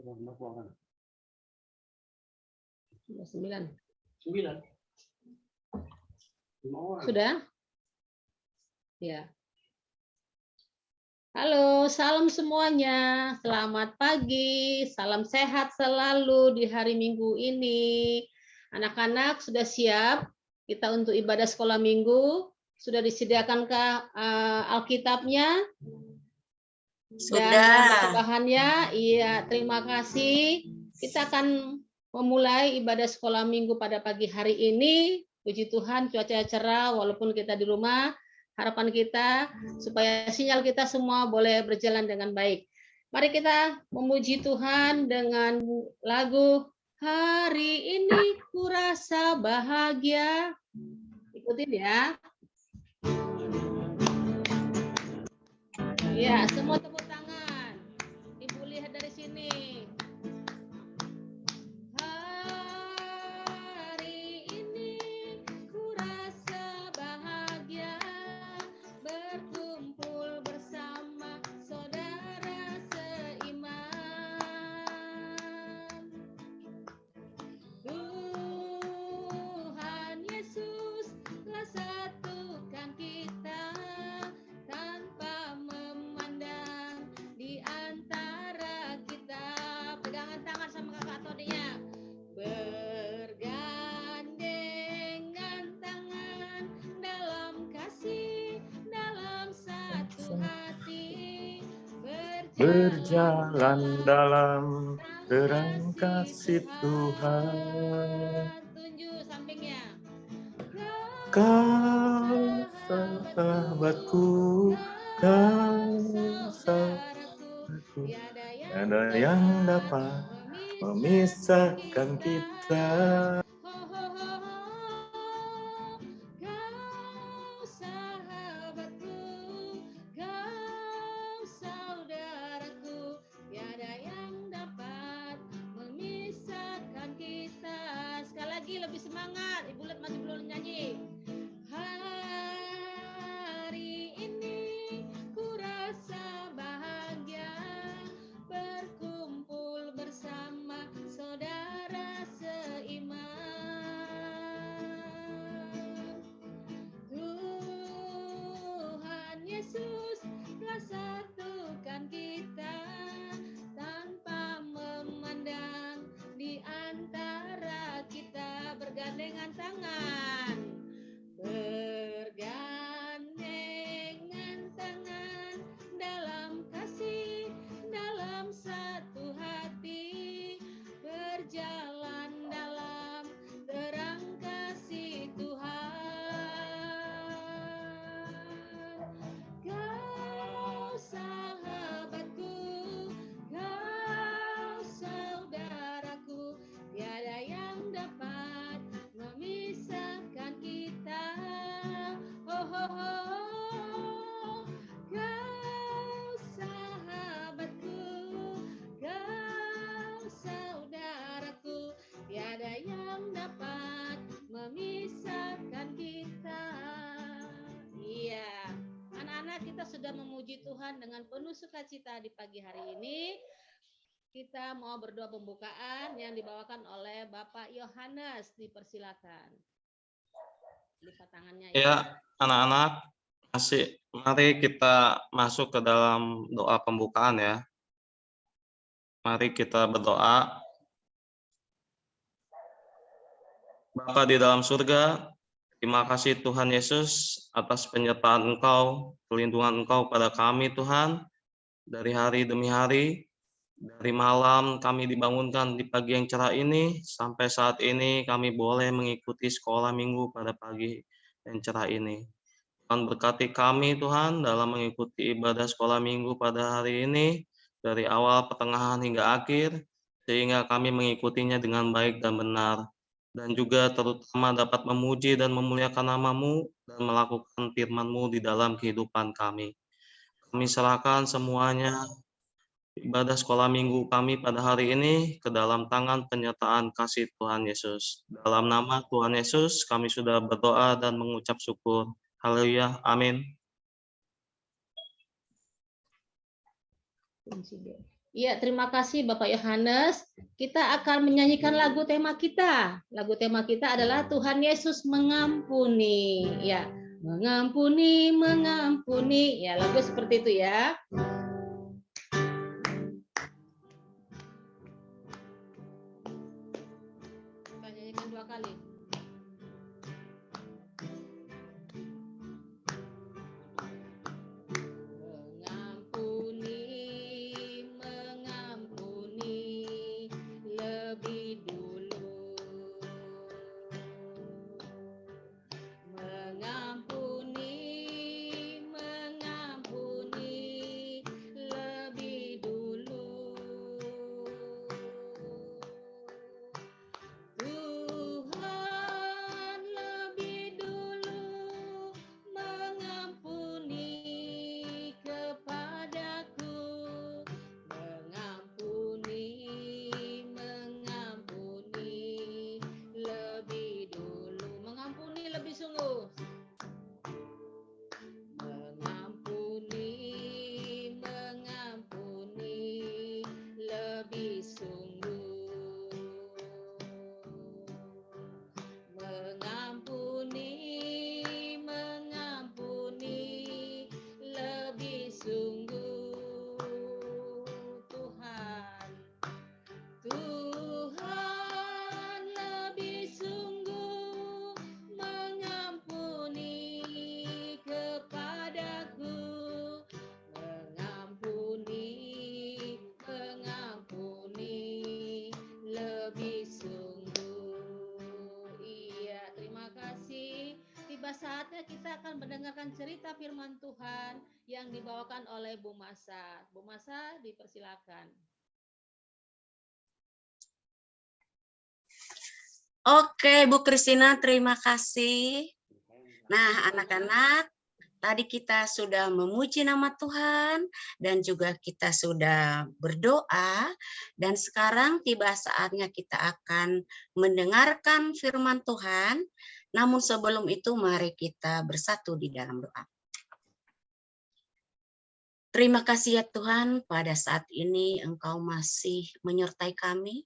9. Sudah? Ya. Halo, salam semuanya. Selamat pagi. Salam sehat selalu di hari Minggu ini. Anak-anak sudah siap kita untuk ibadah sekolah Minggu? Sudah disediakankah Alkitabnya? Dan bahannya? Iya, terima kasih. Kita akan memulai ibadah sekolah Minggu pada pagi hari ini. Puji Tuhan, cuaca cerah walaupun kita di rumah. Harapan kita supaya sinyal kita semua boleh berjalan dengan baik. Mari kita memuji Tuhan dengan lagu Hari Ini Kurasa Bahagia. Ikutin ya. Ya, semua tepuk tangan. Ibu lihat dari sini. Berjalan dalam terang kasih Tuhan. Tunjuk sampingnya. Kau sahabatku, kau sahabatku, tiada yang dapat memisahkan kita. Lebih semangat, Ibu lihat masih belum nyanyi. Hari ini ku rasa bahagia berkumpul bersama saudara seiman. Tuhan Yesus telah satukan kita tanpa memandang di antara kita. Bergandengan tangan, bergandengan tangan dalam kasih, dalam satu hati, berjalan dalam terang kasih Tuhan. Kau sahabatku, kau saudaraku, tiada yang dapat memisahkan kita. Oh, oh, oh. Kau sahabatku, kau saudaraku, tiada yang dapat memisahkan kita. Iya, anak-anak, kita sudah memuji Tuhan dengan penuh sukacita di pagi hari ini. Kita mau berdoa pembukaan yang dibawakan oleh Bapak Yohanes. Dipersilakan. Lipat tangannya ya. Ya, anak-anak, mari kita masuk ke dalam doa pembukaan ya. Mari kita berdoa. Bapa di dalam surga, terima kasih Tuhan Yesus atas penyertaan Engkau, perlindungan Engkau pada kami Tuhan, dari hari demi hari. Dari malam kami dibangunkan di pagi yang cerah ini, sampai saat ini kami boleh mengikuti sekolah minggu pada pagi yang cerah ini. Tuhan berkati kami Tuhan dalam mengikuti ibadah sekolah minggu pada hari ini, dari awal, pertengahan hingga akhir, sehingga kami mengikutinya dengan baik dan benar. Dan juga terutama dapat memuji dan memuliakan nama-Mu dan melakukan firman-Mu di dalam kehidupan kami. Kami serahkan semuanya ibadah sekolah minggu kami pada hari ini ke dalam tangan penyertaan kasih Tuhan Yesus. Dalam nama Tuhan Yesus kami sudah berdoa dan mengucap syukur. Haleluya. Amin. Ya, terima kasih Bapak Yohanes. Kita akan menyanyikan lagu tema kita. Lagu tema kita adalah Tuhan Yesus mengampuni. Ya, mengampuni, mengampuni. Ya, lagu seperti itu ya. Kita nyanyikan 2 kali. Saatnya kita akan mendengarkan cerita firman Tuhan yang dibawakan oleh Bu Masa. Bu Masa, dipersilakan. Oke, Bu Kristina, terima kasih. Nah, anak-anak, tadi kita sudah memuji nama Tuhan dan juga kita sudah berdoa, dan sekarang tiba saatnya kita akan mendengarkan firman Tuhan. Namun sebelum itu mari kita bersatu di dalam doa. Terima kasih ya Tuhan, pada saat ini Engkau masih menyertai kami.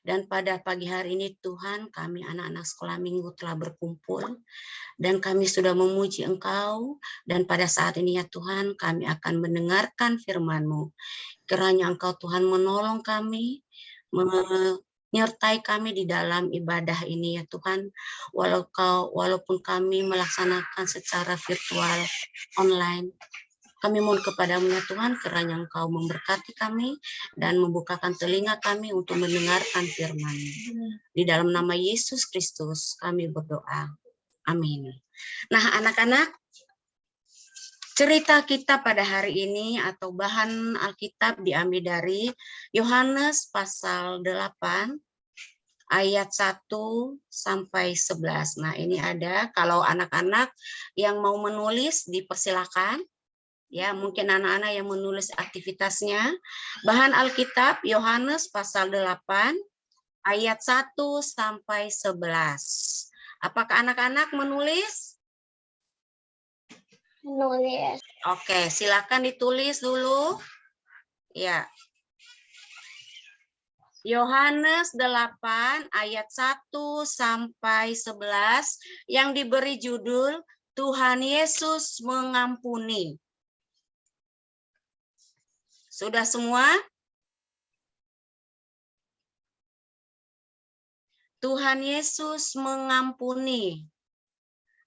Dan pada pagi hari ini Tuhan, kami anak-anak sekolah minggu telah berkumpul. Dan kami sudah memuji Engkau. Dan pada saat ini ya Tuhan, kami akan mendengarkan firman-Mu. Kiranya Engkau Tuhan menolong kami, menyertai kami di dalam ibadah ini ya Tuhan, walaupun kami melaksanakan secara virtual online. Kami mohon kepadamu ya Tuhan, kiranya Engkau memberkati kami dan membukakan telinga kami untuk mendengarkan firman-Mu. Di dalam nama Yesus Kristus kami berdoa. Amin. Nah anak-anak, cerita kita pada hari ini atau bahan Alkitab diambil dari Yohanes pasal 8 ayat 1 sampai 11. Nah, ini ada, kalau anak-anak yang mau menulis dipersilakan. Ya, mungkin anak-anak yang menulis aktivitasnya. Bahan Alkitab Yohanes pasal 8 ayat 1 sampai 11. Apakah anak-anak menulis? Menulis. Oke, silakan ditulis dulu. Ya. Yohanes 8 ayat 1 sampai 11 yang diberi judul Tuhan Yesus mengampuni. Sudah semua? Tuhan Yesus mengampuni.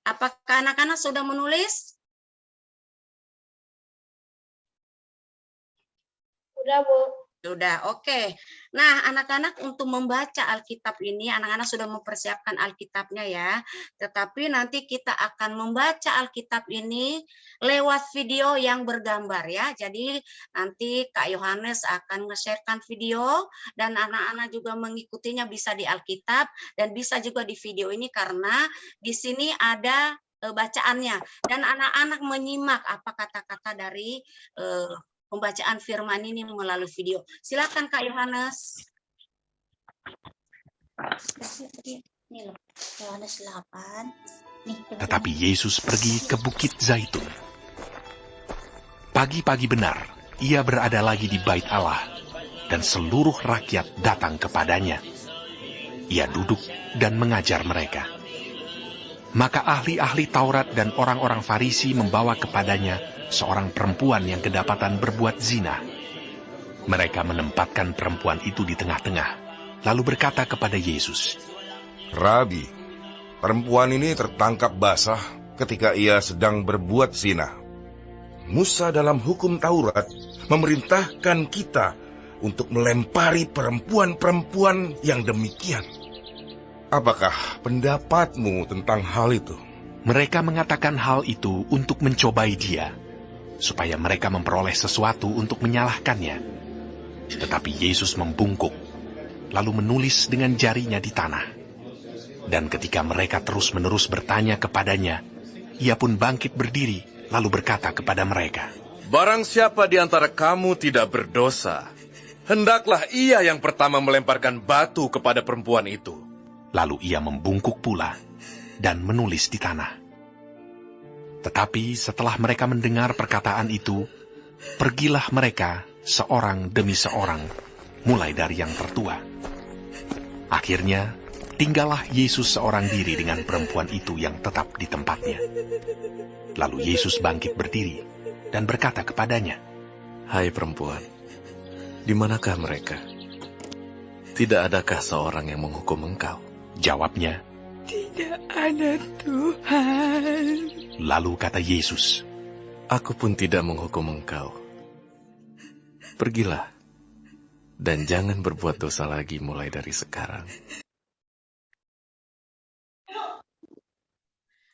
Apakah anak-anak sudah menulis? Sudah, Bu. Sudah, oke. Nah, anak-anak untuk membaca Alkitab ini, anak-anak sudah mempersiapkan Alkitabnya ya. Tetapi nanti kita akan membaca Alkitab ini lewat video yang bergambar ya. Jadi nanti Kak Yohanes akan nge-sharekan video dan anak-anak juga mengikutinya bisa di Alkitab dan bisa juga di video ini karena di sini ada bacaannya dan anak-anak menyimak apa kata-kata dari pembacaan firman ini melalui video. Silakan Kak Yohanes. Ini loh, Yohanes 8. Tetapi Yesus pergi ke Bukit Zaitun. Pagi-pagi benar, ia berada lagi di bait Allah, dan seluruh rakyat datang kepadanya. Ia duduk dan mengajar mereka. Maka ahli-ahli Taurat dan orang-orang Farisi membawa kepadanya seorang perempuan yang kedapatan berbuat zina. Mereka menempatkan perempuan itu di tengah-tengah, lalu berkata kepada Yesus, Rabi, perempuan ini tertangkap basah ketika ia sedang berbuat zina. Musa dalam hukum Taurat memerintahkan kita untuk melempari perempuan-perempuan yang demikian. Apakah pendapatmu tentang hal itu? Mereka mengatakan hal itu untuk mencobai dia, supaya mereka memperoleh sesuatu untuk menyalahkannya. Tetapi Yesus membungkuk, lalu menulis dengan jarinya di tanah. Dan ketika mereka terus-menerus bertanya kepadanya, ia pun bangkit berdiri, lalu berkata kepada mereka, Barang siapa di antara kamu tidak berdosa, hendaklah ia yang pertama melemparkan batu kepada perempuan itu. Lalu ia membungkuk pula dan menulis di tanah. Tetapi setelah mereka mendengar perkataan itu, pergilah mereka seorang demi seorang, mulai dari yang tertua. Akhirnya, tinggallah Yesus seorang diri dengan perempuan itu yang tetap di tempatnya. Lalu Yesus bangkit berdiri dan berkata kepadanya, Hai perempuan, di manakah mereka? Tidak adakah seorang yang menghukum engkau? Jawabnya, Tidak ada, Tuhan. lalu kata Yesus, Aku pun tidak menghukum engkau. Pergilah, dan jangan berbuat dosa lagi mulai dari sekarang.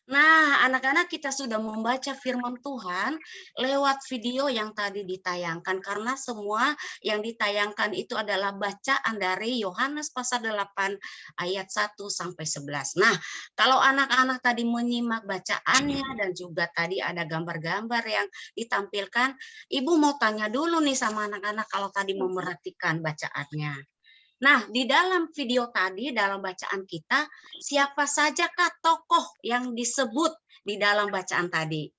Nah, anak-anak, kita sudah membaca firman Tuhan lewat video yang tadi ditayangkan, karena semua yang ditayangkan itu adalah bacaan dari Yohanes pasal 8 ayat 1 sampai 11. Nah, kalau anak-anak tadi menyimak bacaannya dan juga tadi ada gambar-gambar yang ditampilkan, Ibu mau tanya dulu nih sama anak-anak kalau tadi memerhatikan bacaannya. Nah, di dalam video tadi, dalam bacaan kita, siapa sajakah tokoh yang disebut di dalam bacaan tadi?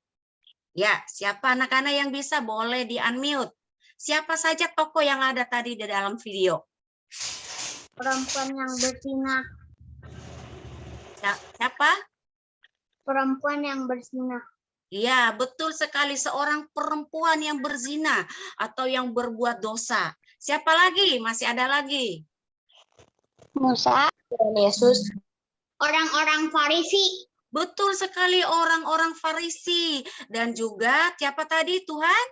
Ya, siapa anak-anak yang bisa boleh di-unmute? Siapa saja tokoh yang ada tadi di dalam video? Perempuan yang berzina. Siapa? Perempuan yang berzina. Ya, betul sekali, seorang perempuan yang berzina atau yang berbuat dosa. Siapa lagi? Masih ada lagi? Musa dan Yesus. Orang-orang Farisi. Betul sekali, orang-orang Farisi. Dan juga siapa tadi, Tuhan?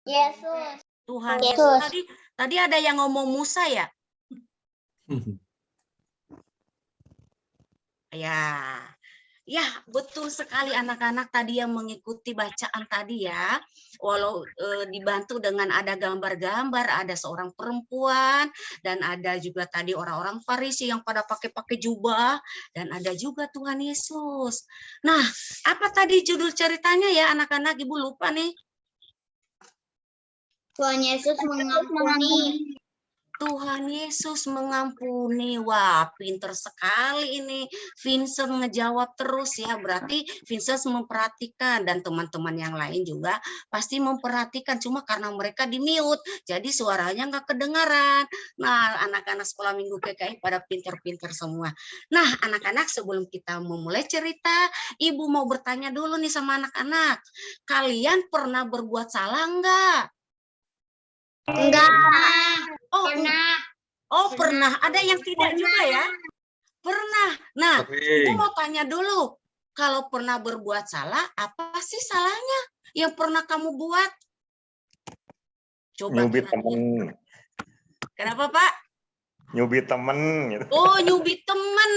Yesus. Tuhan Yesus. Yesus. Tadi ada yang ngomong Musa ya? Ya, betul sekali anak-anak tadi yang mengikuti bacaan tadi ya. Walau dibantu dengan ada gambar-gambar, ada seorang perempuan, dan ada juga tadi orang-orang Farisi yang pada pakai jubah, dan ada juga Tuhan Yesus. Nah, apa tadi judul ceritanya ya anak-anak? Ibu lupa nih. Tuhan Yesus mengampuni. Tuhan Yesus mengampuni. Wah, pinter sekali ini. Vincent ngejawab terus ya. Berarti Vincent memperhatikan dan teman-teman yang lain juga pasti memperhatikan. Cuma karena mereka di-mute, jadi suaranya nggak kedengaran. Nah, anak-anak sekolah minggu PKI pada pinter-pinter semua. Nah, anak-anak, sebelum kita memulai cerita, Ibu mau bertanya dulu nih sama anak-anak. Kalian pernah berbuat salah nggak? Enggak. Oh, Pernah. Oh, pernah. Ada yang tidak juga ya? Pernah. Nah, Ibu mau tanya dulu. Kalau pernah berbuat salah, apa sih salahnya yang pernah kamu buat? Coba Nyubit kira-kira. temen. Kenapa, Pak? Nyubit temen. Gitu. Oh, nyubit temen.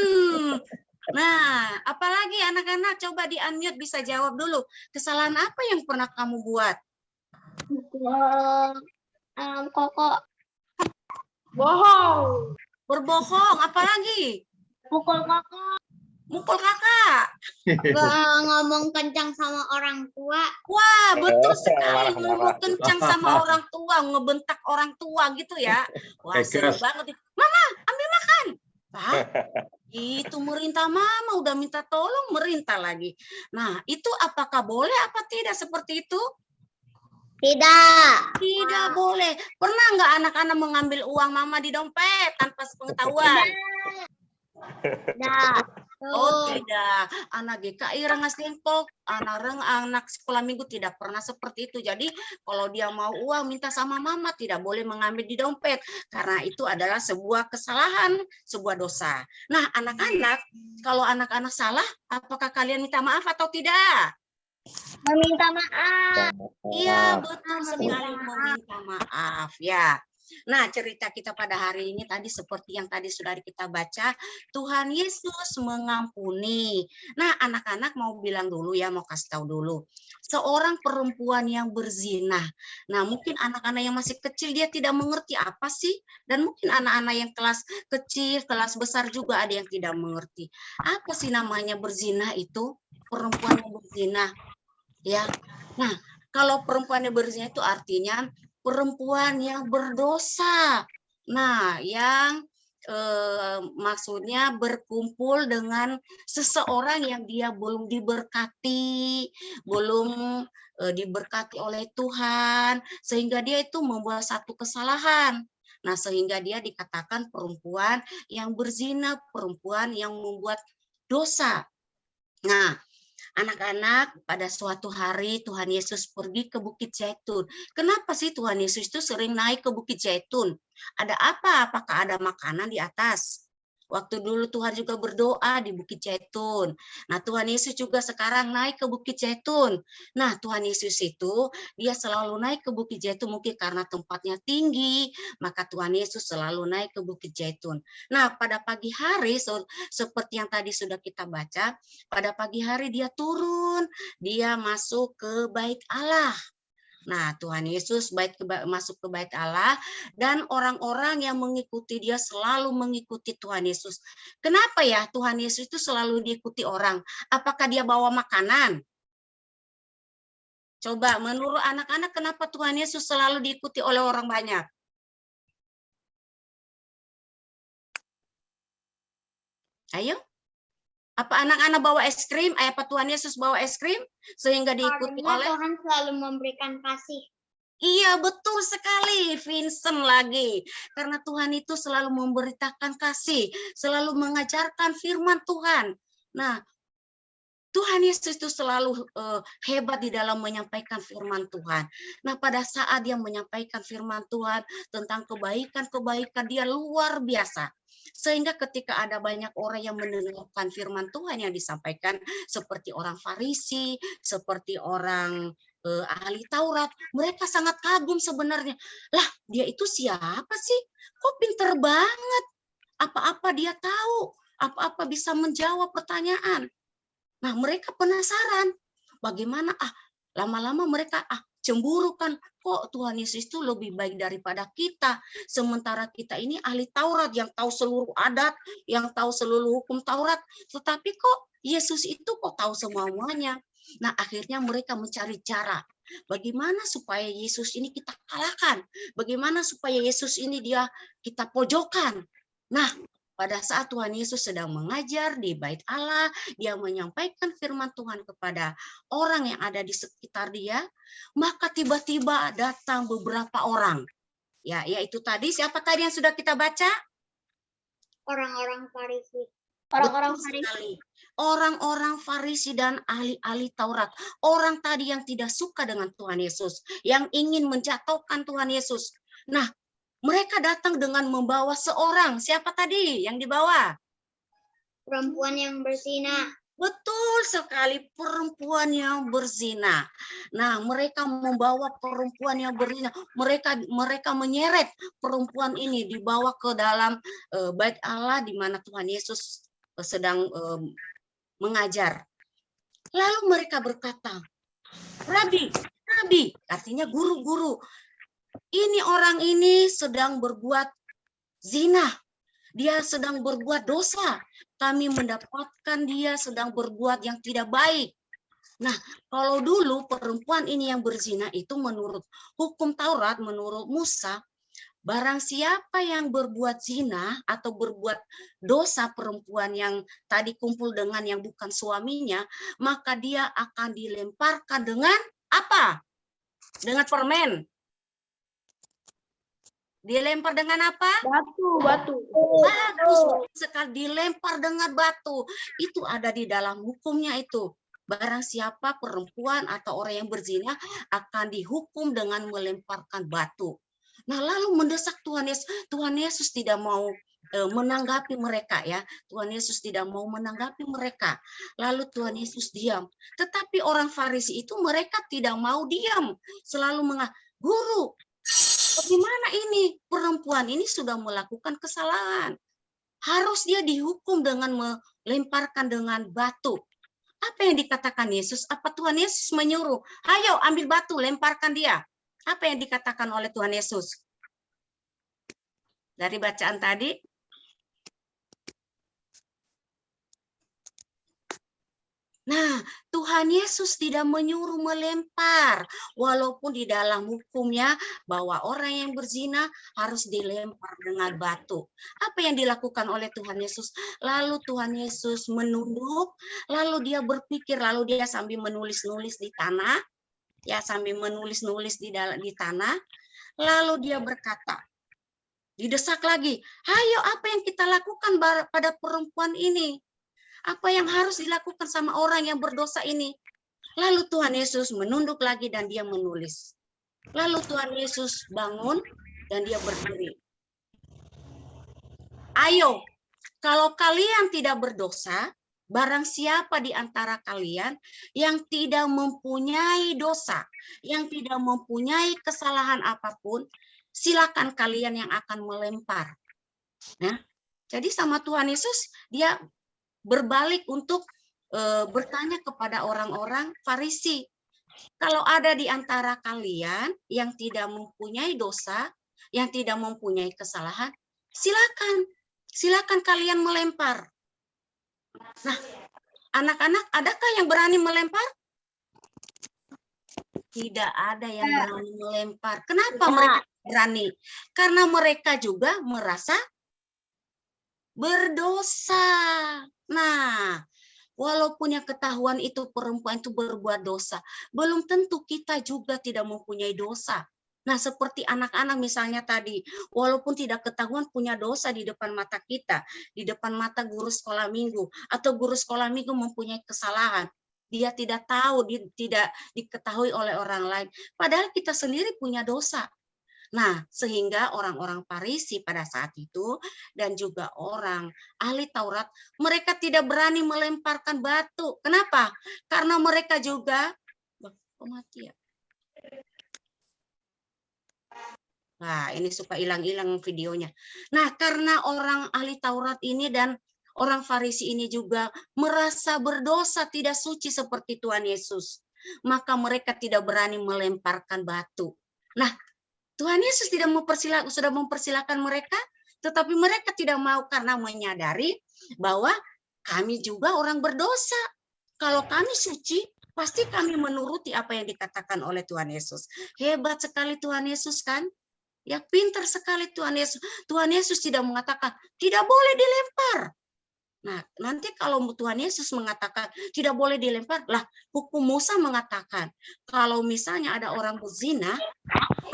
Nah, apalagi anak-anak coba di-unmute bisa jawab dulu. Kesalahan apa yang pernah kamu buat? Koko. Bohong. Berbohong, apalagi? Pukul kakak. Mukul kakak. Ngomong kencang sama orang tua. Wah, betul sekali. Marah-marah. Ngomong kencang sama orang tua, ngebentak orang tua gitu ya. Wah, seru banget. Mama, ambil makan. Pak, itu merintah mama, udah minta tolong, merintah lagi. Nah, itu apakah boleh apa tidak seperti itu? Tidak. Tidak boleh. Pernah nggak anak-anak mengambil uang mama di dompet tanpa sepengetahuan? Tidak. Oh tidak, anak GKI Rengas Dengklok, anak sekolah minggu tidak pernah seperti itu. Jadi kalau dia mau uang minta sama mama, tidak boleh mengambil di dompet karena itu adalah sebuah kesalahan, sebuah dosa. Nah anak-anak, kalau anak-anak salah, apakah kalian minta maaf atau tidak? Meminta maaf. Iya betul sekali, meminta maaf ya. Nah, cerita kita pada hari ini tadi seperti yang tadi sudah kita baca, Tuhan Yesus mengampuni. Nah, anak-anak mau bilang dulu ya, mau kasih tahu dulu. Seorang perempuan yang berzina. Nah, mungkin anak-anak yang masih kecil dia tidak mengerti apa sih, dan mungkin anak-anak yang kelas kecil, kelas besar juga ada yang tidak mengerti. Apa sih namanya berzina itu? Perempuan yang berzina. Ya. Nah, kalau perempuan yang berzina itu artinya perempuan yang berdosa. Nah, yang maksudnya berkumpul dengan seseorang yang dia belum diberkati, belum diberkati oleh Tuhan, sehingga dia itu membuat satu kesalahan. Nah, sehingga dia dikatakan perempuan yang berzina, perempuan yang membuat dosa. Nah, anak-anak, pada suatu hari Tuhan Yesus pergi ke Bukit Zaitun. Kenapa sih Tuhan Yesus itu sering naik ke Bukit Zaitun? Ada apa? Apakah ada makanan di atas? Waktu dulu Tuhan juga berdoa di Bukit Zaitun. Nah, Tuhan Yesus juga sekarang naik ke Bukit Zaitun. Nah, Tuhan Yesus itu dia selalu naik ke Bukit Zaitun mungkin karena tempatnya tinggi, maka Tuhan Yesus selalu naik ke Bukit Zaitun. Nah, pada pagi hari seperti yang tadi sudah kita baca, pada pagi hari dia turun, dia masuk ke Bait Allah. Nah, Tuhan Yesus masuk ke Bait Allah dan orang-orang yang mengikuti dia selalu mengikuti Tuhan Yesus. Kenapa ya Tuhan Yesus itu selalu diikuti orang? Apakah dia bawa makanan? Coba menurut anak-anak kenapa Tuhan Yesus selalu diikuti oleh orang banyak? Ayo. Apa anak-anak bawa es krim? Apa Tuhan Yesus bawa es krim sehingga diikuti oleh Tuhan selalu memberikan kasih. Iya, betul sekali, Vincent lagi. Karena Tuhan itu selalu memberitakan kasih, selalu mengajarkan firman Tuhan. Nah, Tuhan Yesus itu selalu hebat di dalam menyampaikan firman Tuhan. Nah, pada saat dia menyampaikan firman Tuhan tentang kebaikan-kebaikan, dia luar biasa. Sehingga ketika ada banyak orang yang mendengarkan firman Tuhan yang disampaikan, seperti orang Farisi, seperti orang ahli Taurat, mereka sangat kagum sebenarnya. Lah, dia itu siapa sih? Kok pinter banget? Apa-apa dia tahu, apa-apa bisa menjawab pertanyaan. Nah, mereka penasaran. Bagaimana lama-lama mereka cemburu kan, kok Tuhan Yesus itu lebih baik daripada kita. Sementara kita ini ahli Taurat yang tahu seluruh adat, yang tahu seluruh hukum Taurat. Tetapi kok Yesus itu kok tahu semuanya. Nah, akhirnya mereka mencari cara. Bagaimana supaya Yesus ini kita kalahkan? Bagaimana supaya Yesus ini kita pojokkan? Nah, pada saat Tuhan Yesus sedang mengajar di Bait Allah, dia menyampaikan firman Tuhan kepada orang yang ada di sekitar dia, maka tiba-tiba datang beberapa orang. Ya, yaitu tadi siapa tadi yang sudah kita baca? Orang-orang Farisi. Orang-orang Farisi dan ahli-ahli Taurat. Orang tadi yang tidak suka dengan Tuhan Yesus, yang ingin menjatuhkan Tuhan Yesus. Nah, mereka datang dengan membawa seorang. Siapa tadi yang dibawa? Perempuan yang berzina. Betul sekali, perempuan yang berzina. Nah, mereka membawa perempuan yang berzina. Mereka menyeret perempuan ini dibawa ke dalam Bait Allah di mana Tuhan Yesus sedang mengajar. Lalu mereka berkata, Rabi, artinya guru-guru. Ini orang ini sedang berbuat zina. Dia sedang berbuat dosa. Kami mendapatkan dia sedang berbuat yang tidak baik. Nah, kalau dulu perempuan ini yang berzina itu menurut hukum Taurat, menurut Musa, barang siapa yang berbuat zina atau berbuat dosa perempuan yang tadi kumpul dengan yang bukan suaminya, maka dia akan dilemparkan dengan apa? Dengan permen. Dilempar dengan apa? Batu. Bagus sekali, dilempar dengan batu. Itu ada di dalam hukumnya itu. Barang siapa perempuan atau orang yang berzina akan dihukum dengan melemparkan batu. Nah, lalu mendesak Tuhan Yesus. Tuhan Yesus tidak mau menanggapi mereka ya. Tuhan Yesus tidak mau menanggapi mereka. Lalu Tuhan Yesus diam. Tetapi orang Farisi itu mereka tidak mau diam. Selalu Guru, bagaimana ini? Perempuan ini sudah melakukan kesalahan. Harus dia dihukum dengan melemparkan dengan batu. Apa yang dikatakan Yesus? Apa Tuhan Yesus menyuruh, ayo ambil batu, lemparkan dia? Apa yang dikatakan oleh Tuhan Yesus? Dari bacaan tadi, nah, Tuhan Yesus tidak menyuruh melempar, walaupun di dalam hukumnya bahwa orang yang berzina harus dilempar dengan batu. Apa yang dilakukan oleh Tuhan Yesus? Lalu Tuhan Yesus menunduk, lalu dia berpikir, lalu dia sambil menulis-nulis di tanah, ya sambil menulis-nulis di tanah, lalu dia berkata, didesak lagi, ayo apa yang kita lakukan pada perempuan ini? Apa yang harus dilakukan sama orang yang berdosa ini? Lalu Tuhan Yesus menunduk lagi dan dia menulis. Lalu Tuhan Yesus bangun dan dia berdiri. Ayo, kalau kalian tidak berdosa, barang siapa di antara kalian yang tidak mempunyai dosa, yang tidak mempunyai kesalahan apapun, silakan kalian yang akan melempar. Nah, jadi sama Tuhan Yesus, dia berbalik untuk bertanya kepada orang-orang Farisi. Kalau ada di antara kalian yang tidak mempunyai dosa, yang tidak mempunyai kesalahan, silakan kalian melempar. Nah, anak-anak, adakah yang berani melempar? Tidak ada yang berani melempar. Kenapa mereka berani? Karena mereka juga merasa berdosa. Nah, walaupun yang ketahuan itu perempuan itu berbuat dosa, belum tentu kita juga tidak mempunyai dosa. Nah, seperti anak-anak misalnya tadi, walaupun tidak ketahuan punya dosa di depan mata kita, di depan mata guru sekolah minggu, atau guru sekolah minggu mempunyai kesalahan, dia tidak tahu, tidak diketahui oleh orang lain, padahal kita sendiri punya dosa. Nah, sehingga orang-orang Farisi pada saat itu dan juga orang ahli Taurat, mereka tidak berani melemparkan batu. Kenapa? Karena mereka juga mati ya. Nah, ini suka hilang-hilang videonya. Nah, karena orang ahli Taurat ini dan orang Farisi ini juga merasa berdosa, tidak suci seperti Tuhan Yesus, maka mereka tidak berani melemparkan batu. Nah, Tuhan Yesus sudah mempersilahkan mereka, tetapi mereka tidak mau karena menyadari bahwa kami juga orang berdosa. Kalau kami suci, pasti kami menuruti apa yang dikatakan oleh Tuhan Yesus. Hebat sekali Tuhan Yesus kan? Ya, pintar sekali Tuhan Yesus. Tuhan Yesus tidak mengatakan, tidak boleh dilempar. Nah, nanti kalau Tuhan Yesus mengatakan tidak boleh dilempar, lah hukum Musa mengatakan kalau misalnya ada orang berzina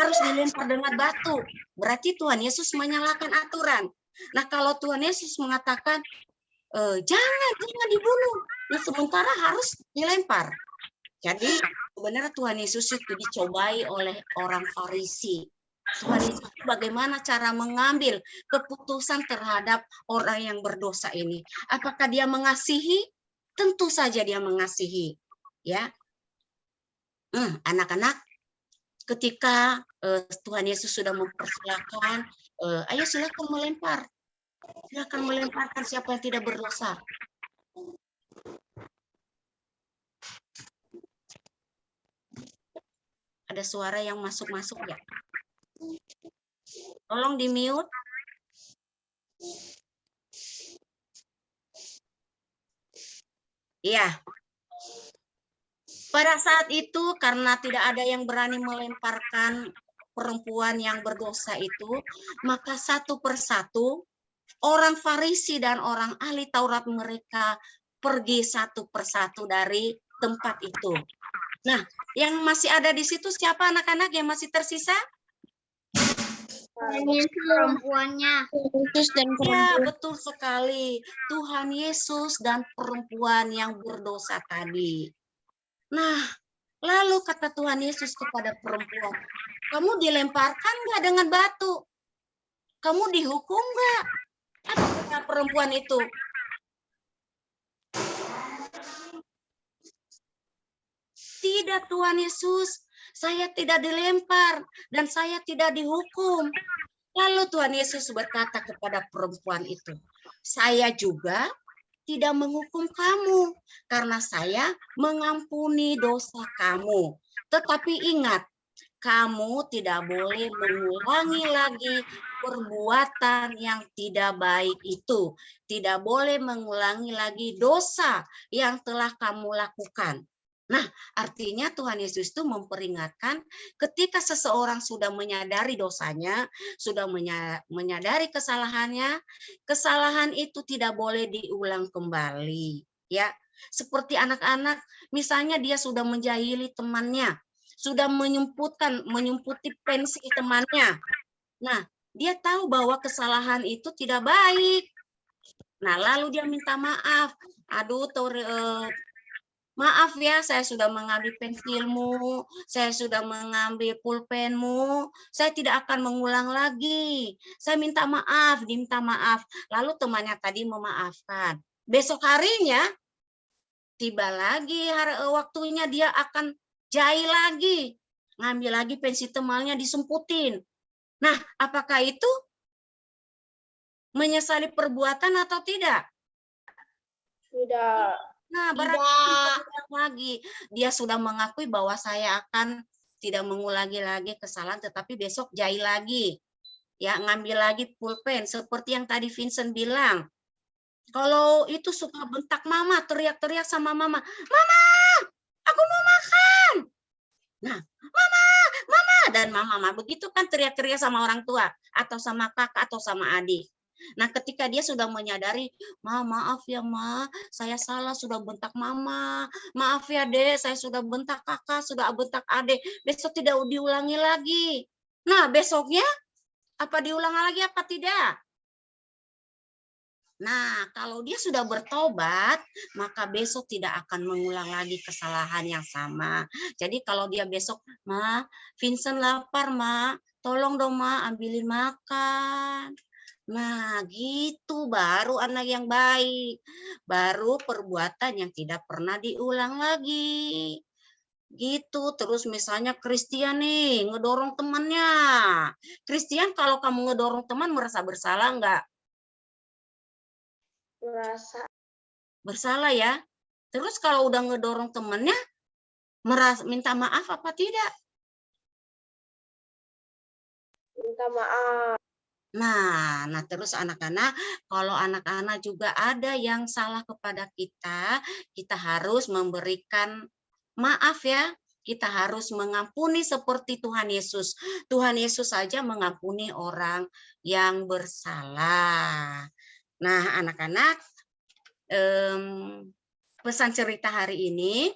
harus dilempar dengan batu. Berarti Tuhan Yesus menyalakan aturan. Nah, kalau Tuhan Yesus mengatakan jangan dibunuh, nah sementara harus dilempar. Jadi sebenarnya Tuhan Yesus itu dicobai oleh orang Farisi. Tuhan Yesus bagaimana cara mengambil keputusan terhadap orang yang berdosa ini? Apakah dia mengasihi? Tentu saja dia mengasihi. Ya, anak-anak, ketika Tuhan Yesus sudah mempersilahkan, ayo silakan melempar. Silakan melemparkan siapa yang tidak berdosa. Ada suara yang masuk-masuk ya? Tolong di-mute. Iya. Pada saat itu karena tidak ada yang berani melemparkan perempuan yang berdosa itu, maka satu persatu orang Farisi dan orang ahli Taurat mereka pergi satu persatu dari tempat itu. Nah, yang masih ada di situ siapa anak-anak yang masih tersisa? Perempuannya. Yesus dan Ya, betul sekali. Tuhan Yesus dan perempuan yang berdosa tadi. Nah, lalu kata Tuhan Yesus kepada perempuan, kamu dilemparkan nggak dengan batu? Kamu dihukum nggak? Apa kata perempuan itu? Tidak Tuhan Yesus, saya tidak dilempar dan saya tidak dihukum. Lalu Tuhan Yesus berkata kepada perempuan itu, saya juga tidak menghukum kamu karena saya mengampuni dosa kamu. Tetapi ingat, kamu tidak boleh mengulangi lagi perbuatan yang tidak baik itu. Tidak boleh mengulangi lagi dosa yang telah kamu lakukan. Nah, artinya Tuhan Yesus itu memperingatkan ketika seseorang sudah menyadari dosanya, sudah menyadari kesalahannya, kesalahan itu tidak boleh diulang kembali. Ya, seperti anak-anak, misalnya dia sudah menjahili temannya, sudah menyemputi pensil temannya. Nah, dia tahu bahwa kesalahan itu tidak baik. Nah, lalu dia minta maaf. Aduh, maaf ya, saya sudah mengambil pensilmu, saya sudah mengambil pulpenmu, saya tidak akan mengulang lagi. Saya minta maaf, diminta maaf. Lalu temannya tadi memaafkan. Besok harinya, tiba lagi waktunya dia akan jahil lagi. Ngambil lagi pensil temannya disemputin. Nah, apakah itu menyesali perbuatan atau tidak? tidak. Nah, berarti lagi dia sudah mengakui bahwa saya akan tidak mengulangi lagi kesalahan, tetapi besok jahil lagi, ya ngambil lagi pulpen seperti yang tadi Vincent bilang. Kalau itu suka bentak mama, teriak-teriak sama mama, mama, aku mau makan. Nah, mama dan mama begitu kan teriak-teriak sama orang tua atau sama kakak atau sama adik. Nah, ketika dia sudah menyadari, maaf ya, Ma, saya salah sudah bentak mama. Maaf ya, Dek, saya sudah bentak kakak, sudah bentak adik. Besok tidak diulangi lagi. Nah, besoknya apa diulang lagi apa tidak? Nah, kalau dia sudah bertobat, maka besok tidak akan mengulang lagi kesalahan yang sama. Jadi kalau dia besok, Ma, Vincent lapar, Ma, tolong dong, Ma, ambilin makan. Nah, gitu baru anak yang baik. Baru perbuatan yang tidak pernah diulang lagi. Gitu, terus misalnya Christian nih, ngedorong temannya. Christian, kalau kamu ngedorong teman merasa bersalah enggak? Merasa Bersalah ya. Terus kalau udah ngedorong temannya, minta maaf apa tidak? minta maaf. Nah terus anak-anak, kalau anak-anak juga ada yang salah kepada kita, kita harus memberikan maaf ya. Kita harus mengampuni seperti Tuhan Yesus. Tuhan Yesus saja mengampuni orang yang bersalah. Nah anak-anak, pesan cerita hari ini,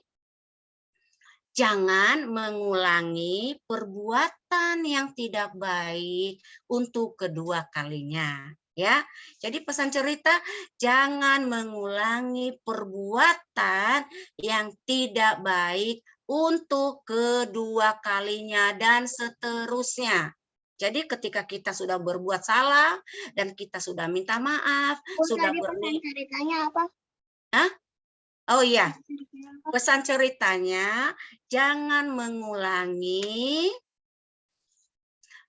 jangan mengulangi perbuatan yang tidak baik untuk kedua kalinya. Ya, jadi pesan cerita, jangan mengulangi perbuatan yang tidak baik untuk kedua kalinya dan seterusnya. Jadi ketika kita sudah berbuat salah dan kita sudah minta maaf, sudah pesan ceritanya apa? Hah? Oh iya, pesan ceritanya jangan mengulangi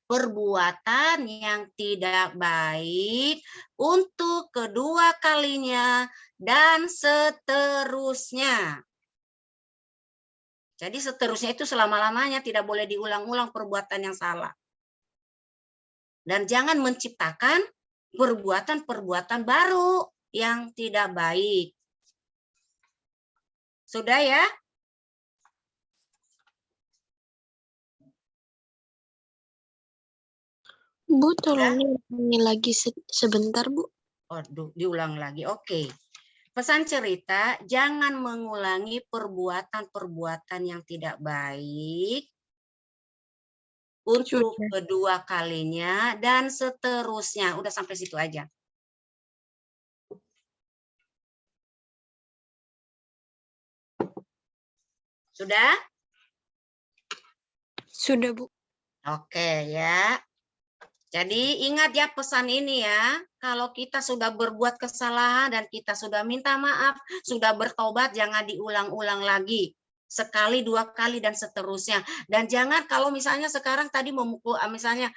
perbuatan yang tidak baik untuk kedua kalinya dan seterusnya. Jadi seterusnya itu selama-lamanya tidak boleh diulang-ulang perbuatan yang salah. Dan jangan menciptakan perbuatan-perbuatan baru yang tidak baik. Sudah ya? Bu, tolong ini lagi sebentar, Bu. Oh, diulang lagi. Oke. Pesan cerita, jangan mengulangi perbuatan-perbuatan yang tidak baik untuk kedua kalinya dan seterusnya. Udah sampai situ aja. Sudah? Sudah, Bu. Oke ya. Jadi ingat ya pesan ini ya, kalau kita sudah berbuat kesalahan dan kita sudah minta maaf, sudah bertobat, jangan diulang-ulang lagi. Sekali, dua kali, dan seterusnya. Dan jangan kalau misalnya sekarang tadi memukul, misalnya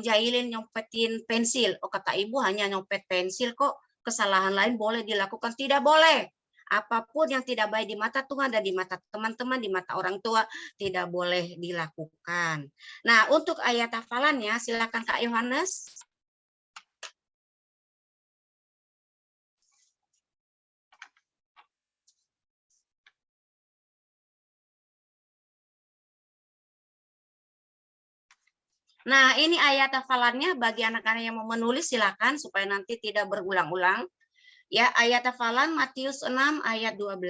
jahilin nyompetin pensil. Oh kata ibu hanya nyopet pensil kok, kesalahan lain boleh dilakukan. Tidak boleh. Apapun yang tidak baik di mata Tuhan dan di mata teman-teman, di mata orang tua, tidak boleh dilakukan. Nah, untuk ayat hafalannya, silakan Kak Yohanes. Nah, ini ayat hafalannya bagi anak-anak yang mau menulis silakan supaya nanti tidak berulang-ulang. Ya, ayat hafalan Matius 6 ayat 12.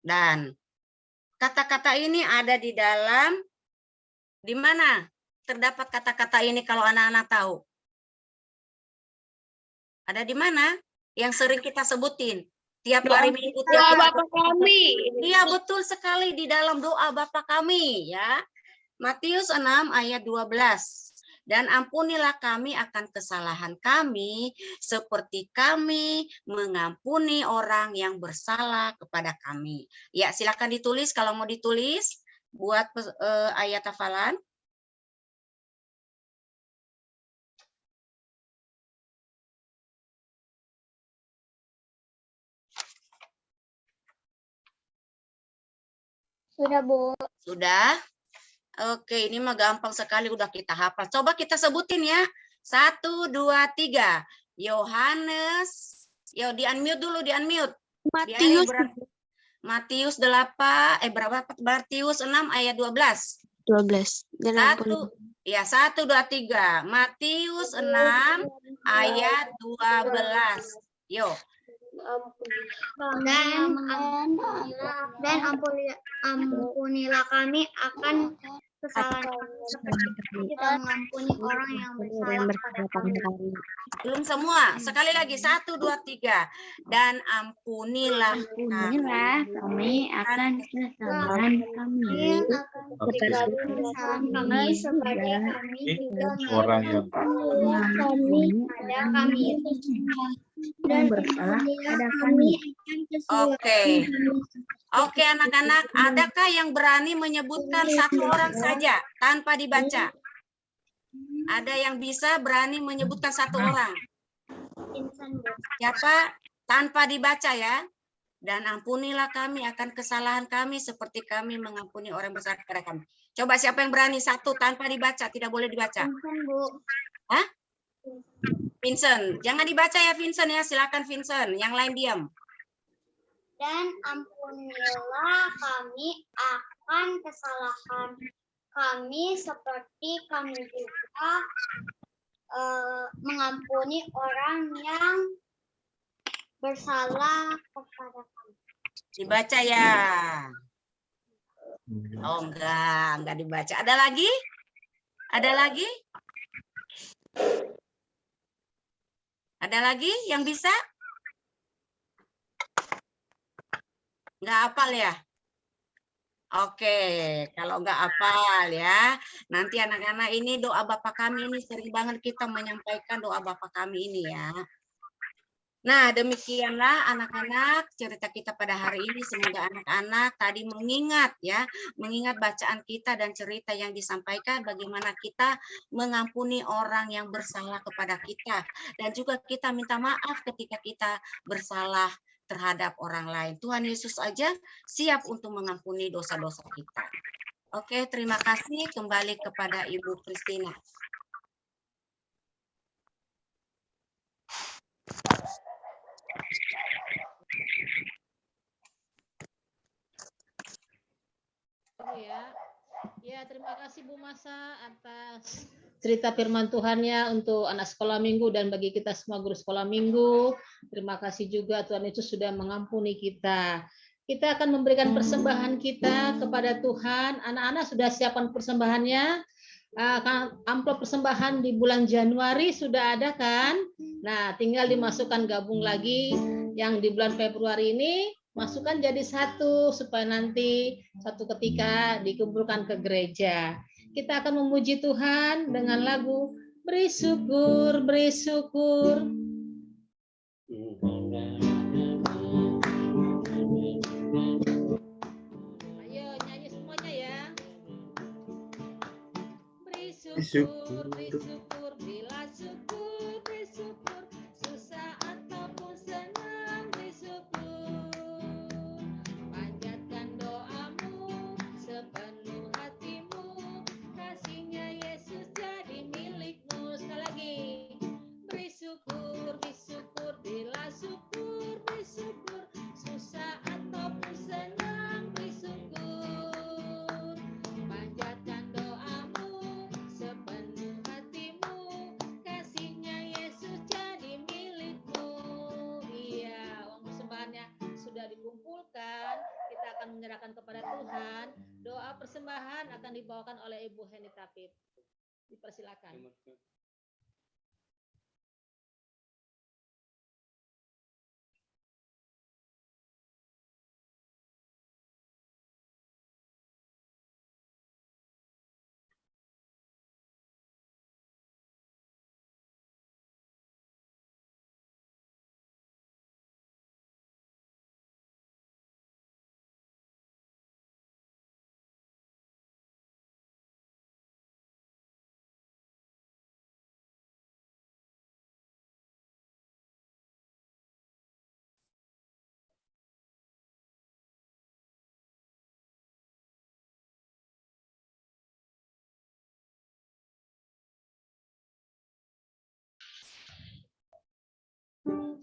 Dan kata-kata ini ada di dalam, di mana terdapat kata-kata ini kalau anak-anak tahu? Ada di mana? Yang sering kita sebutin. Tiap hari Minggu. Doa Bapa kami. Iya, betul sekali di dalam doa Bapa kami. Ya. Matius 6 ayat 12. Dan ampunilah kami akan kesalahan kami, seperti kami mengampuni orang yang bersalah kepada kami. Ya, silakan ditulis kalau mau ditulis buat ayat hafalan. Sudah, Bu. Sudah? Oke, ini mah gampang sekali udah kita hafal. Coba kita sebutin ya. 1, 2, 3. Yohanes. Yo, di-unmute dulu, di-unmute. Matius 8, berapa? Matius 6 ayat 12. 12. Dan 1, ya 1, 2, 3. Matius 6 ayat 12. Yo. Dan ampunilah kami akan kesalahan kami seperti kita mengampuni orang yang bersalah kepada kami. Belum semua. Sekali lagi 1, 2, 3. Dan ampunilah kami akan kesalahan kami. Kami seperti kami juga mengampuni pada kami dan bersalah pada kami. Oke, anak-anak, adakah yang berani menyebutkan satu orang saja tanpa dibaca? Ada yang bisa berani menyebutkan satu orang? Siapa? Tanpa dibaca ya. Dan ampunilah kami akan kesalahan kami seperti kami mengampuni orang bersalah kepada kami. Coba siapa yang berani satu tanpa dibaca, tidak boleh dibaca. Hah? Vincent, jangan dibaca ya Vincent ya, silakan Vincent. Yang lain diam. Dan ampunilah kami akan kesalahan kami seperti kami juga mengampuni orang yang bersalah kepada kami. Dibaca ya. Oh enggak dibaca. Ada lagi? Ada lagi? Ada lagi yang bisa? Enggak hafal ya? Oke, kalau enggak hafal ya, nanti anak-anak ini doa Bapa kami ini sering banget kita menyampaikan doa Bapa kami ini ya. Nah, demikianlah anak-anak cerita kita pada hari ini. Semoga anak-anak tadi mengingat ya, mengingat bacaan kita dan cerita yang disampaikan bagaimana kita mengampuni orang yang bersalah kepada kita. Dan juga kita minta maaf ketika kita bersalah terhadap orang lain. Tuhan Yesus aja siap untuk mengampuni dosa-dosa kita. Oke, terima kasih. Kembali kepada Ibu Christina. Ya, terima kasih Bu Masa atas cerita firman Tuhan-Nya untuk anak sekolah minggu dan bagi kita semua guru sekolah minggu. Terima kasih juga Tuhan Yesus sudah mengampuni kita. Kita akan memberikan persembahan kita kepada Tuhan. Anak-anak sudah siapkan persembahannya. Amplop persembahan di bulan Januari sudah ada kan? Nah, tinggal dimasukkan gabung lagi yang di bulan Februari ini, masukkan jadi satu supaya nanti suatu ketika dikumpulkan ke gereja. Kita akan memuji Tuhan dengan lagu Beri Syukur, Beri Syukur. Ayo nyanyi semuanya ya. Beri syukur, beri syukur, berilah syukur, beri syukur, susah ataupun senang, beri syukur. Panjatkan doamu sepenuh hatimu, kasihnya Yesus jadi milikmu. Sekali lagi, beri syukur, berilah syukur, beri syukur, susah ataupun senang, beri syukur. Panjatkan doamu sepenuh hatimu, kasihnya Yesus jadi milikmu. Iya, uang persembahannya sudah dikumpulkan. Kita akan menyerahkan kepada Tuhan. Doa persembahan akan dibawakan oleh Ibu Heni Tapip. Dipersilakan.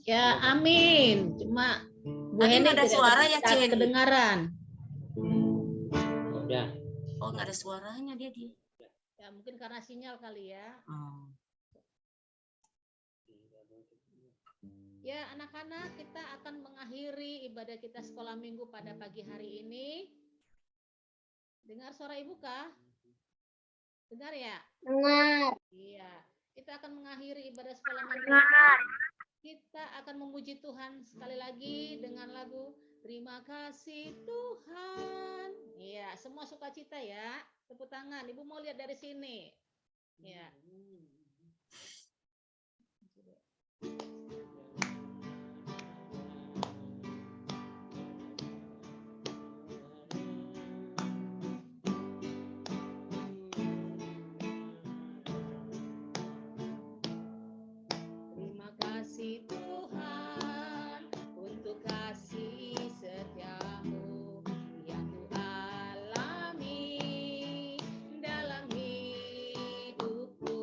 Ya, amin. Cuma Bu Tadi Heni nggak ada tidak suara ya, Cin? kedengaran. Oh, nggak ada suaranya dia. Ya, mungkin karena sinyal kali ya. Ya, anak-anak, kita akan mengakhiri ibadah kita sekolah minggu pada pagi hari ini. Dengar suara Ibu kah? Dengar ya? Dengar. Iya. Kita akan mengakhiri ibadah sekolah minggu. Kita akan memuji Tuhan sekali lagi dengan lagu Terima Kasih Tuhan. Iya, semua sukacita ya. Tepuk tangan. Ibu mau lihat dari sini. Ya. Terima kasih Tuhan untuk kasih setiamu yang Ku alami dalam hidupku.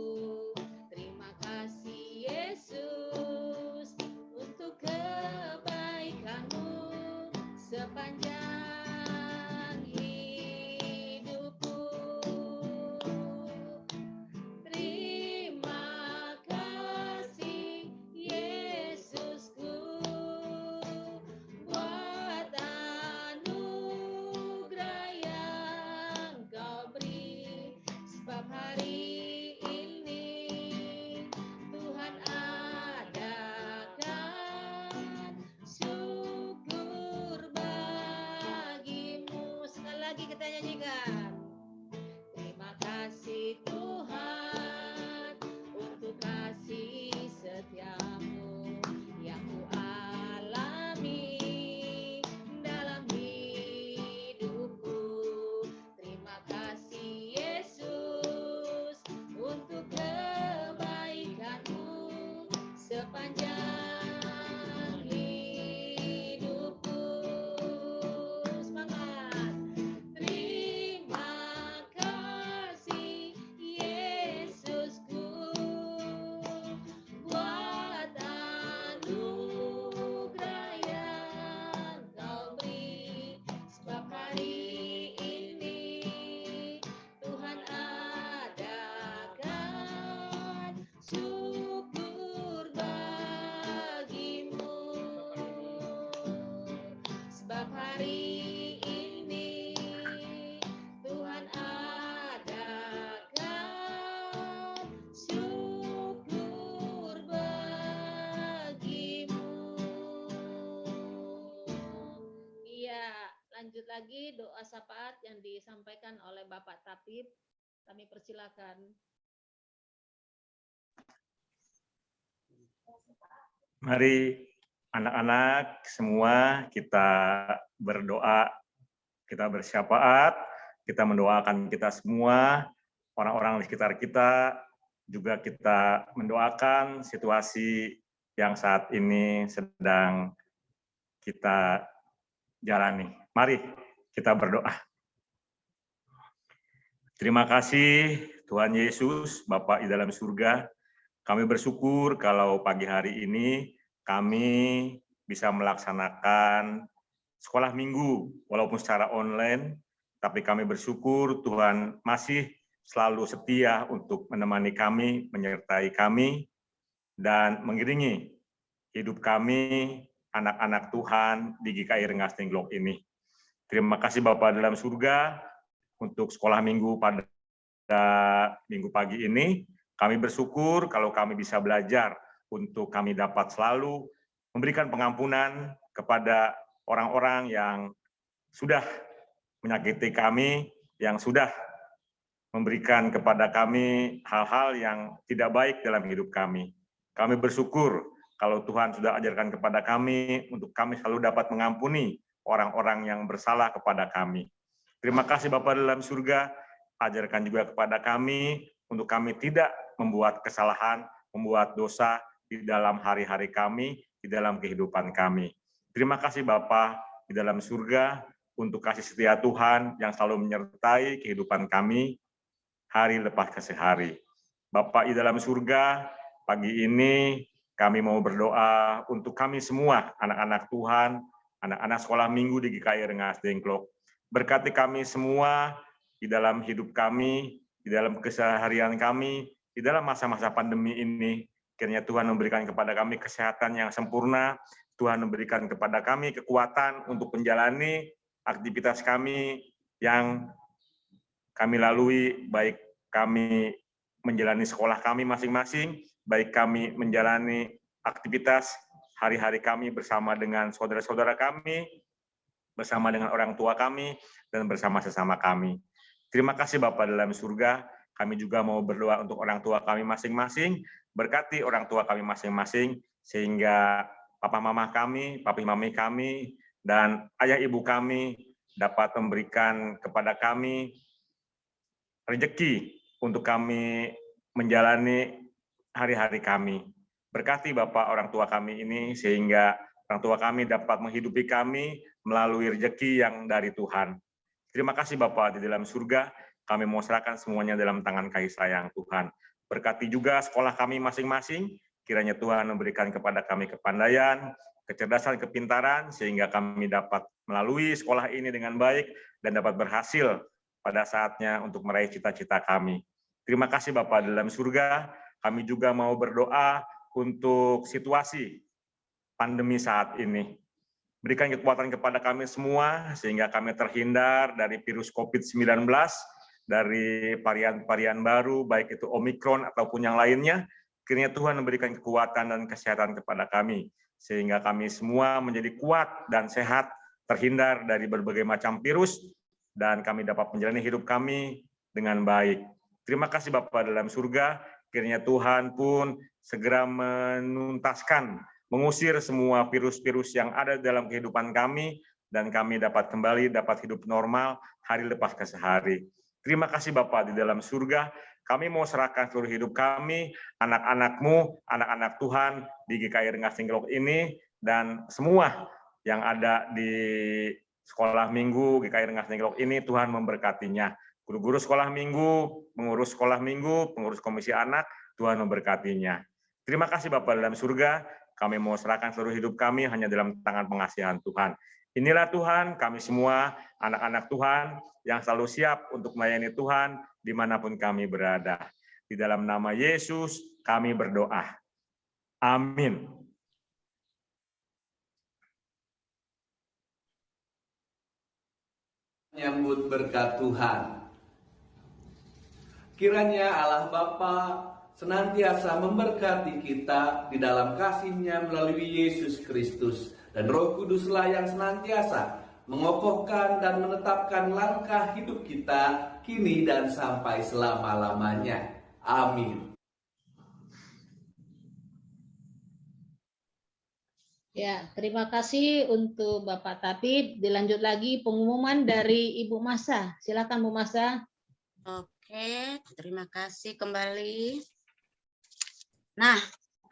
lagi doa syafaat yang disampaikan oleh Bapak Tabib. Kami persilakan. Mari anak-anak semua kita berdoa, kita bersyafaat, kita mendoakan kita semua, orang-orang di sekitar kita, juga kita mendoakan situasi yang saat ini sedang kita jalani. Mari kita berdoa. Terima kasih Tuhan Yesus, Bapa di dalam surga. Kami bersyukur kalau pagi hari ini kami bisa melaksanakan sekolah minggu walaupun secara online, tapi kami bersyukur Tuhan masih selalu setia untuk menemani kami, menyertai kami, dan mengiringi hidup kami, anak-anak Tuhan di GKI Rengas Dengklok ini. Terima kasih Bapa dalam surga untuk sekolah minggu pada minggu pagi ini. Kami bersyukur kalau kami bisa belajar untuk kami dapat selalu memberikan pengampunan kepada orang-orang yang sudah menyakiti kami, yang sudah memberikan kepada kami hal-hal yang tidak baik dalam hidup kami. Kami bersyukur kalau Tuhan sudah ajarkan kepada kami untuk kami selalu dapat mengampuni orang-orang yang bersalah kepada kami. Terima kasih Bapa dalam surga, ajarkan juga kepada kami untuk kami tidak membuat kesalahan, membuat dosa di dalam hari-hari kami, di dalam kehidupan kami. Terima kasih Bapa di dalam surga untuk kasih setia Tuhan yang selalu menyertai kehidupan kami hari lepas ke hari. Bapa di dalam surga, pagi ini kami mau berdoa untuk kami semua, anak-anak Tuhan, anak-anak sekolah minggu di GKI Rengas Dengklok. Berkati kami semua di dalam hidup kami, di dalam keseharian kami, di dalam masa-masa pandemi ini. Kiranya Tuhan memberikan kepada kami kesehatan yang sempurna, Tuhan memberikan kepada kami kekuatan untuk menjalani aktivitas kami yang kami lalui, baik kami menjalani sekolah kami masing-masing, baik kami menjalani aktivitas hari-hari kami bersama dengan saudara-saudara kami, bersama dengan orang tua kami, dan bersama sesama kami. Terima kasih Bapa dalam surga, kami juga mau berdoa untuk orang tua kami masing-masing, berkati orang tua kami masing-masing, sehingga papa mama kami, papi mami kami, dan ayah ibu kami dapat memberikan kepada kami rezeki untuk kami menjalani hari-hari kami. Berkati Bapak orang tua kami ini, sehingga orang tua kami dapat menghidupi kami melalui rezeki yang dari Tuhan. Terima kasih Bapak di dalam surga, kami mau serahkan semuanya dalam tangan kasih sayang Tuhan. Berkati juga sekolah kami masing-masing, kiranya Tuhan memberikan kepada kami kepandaian, kecerdasan, kepintaran, sehingga kami dapat melalui sekolah ini dengan baik dan dapat berhasil pada saatnya untuk meraih cita-cita kami. Terima kasih Bapak dalam surga, kami juga mau berdoa untuk situasi pandemi saat ini. Berikan kekuatan kepada kami semua, sehingga kami terhindar dari virus COVID-19, dari varian-varian baru, baik itu Omikron ataupun yang lainnya. Kiranya Tuhan memberikan kekuatan dan kesehatan kepada kami, sehingga kami semua menjadi kuat dan sehat, terhindar dari berbagai macam virus, dan kami dapat menjalani hidup kami dengan baik. Terima kasih Bapak dalam surga, kiranya Tuhan pun segera menuntaskan, mengusir semua virus-virus yang ada dalam kehidupan kami, dan kami dapat kembali, dapat hidup normal hari lepas ke hari. Terima kasih Bapak di dalam surga, kami mau serahkan seluruh hidup kami, anak-anak-Mu, anak-anak Tuhan di GKI Rengas Dengklok ini, dan semua yang ada di sekolah minggu GKI Rengas Dengklok ini, Tuhan memberkatinya. Guru-guru sekolah minggu, pengurus sekolah minggu, pengurus komisi anak, Tuhan memberkatinya. Terima kasih Bapak dalam surga, kami mau serahkan seluruh hidup kami hanya dalam tangan pengasihan Tuhan. Inilah Tuhan, kami semua anak-anak Tuhan yang selalu siap untuk melayani Tuhan dimanapun kami berada. Di dalam nama Yesus kami berdoa. Amin. Menyambut berkat Tuhan. Kiranya Allah Bapa senantiasa memberkati kita di dalam kasih-Nya melalui Yesus Kristus, dan Roh Kuduslah yang senantiasa mengokohkan dan menetapkan langkah hidup kita kini dan sampai selama-lamanya. Amin. Ya, terima kasih untuk Bapak Tabib. Dilanjut lagi pengumuman dari Ibu Masa. Silakan Bu Masa. Oke, terima kasih kembali. Nah,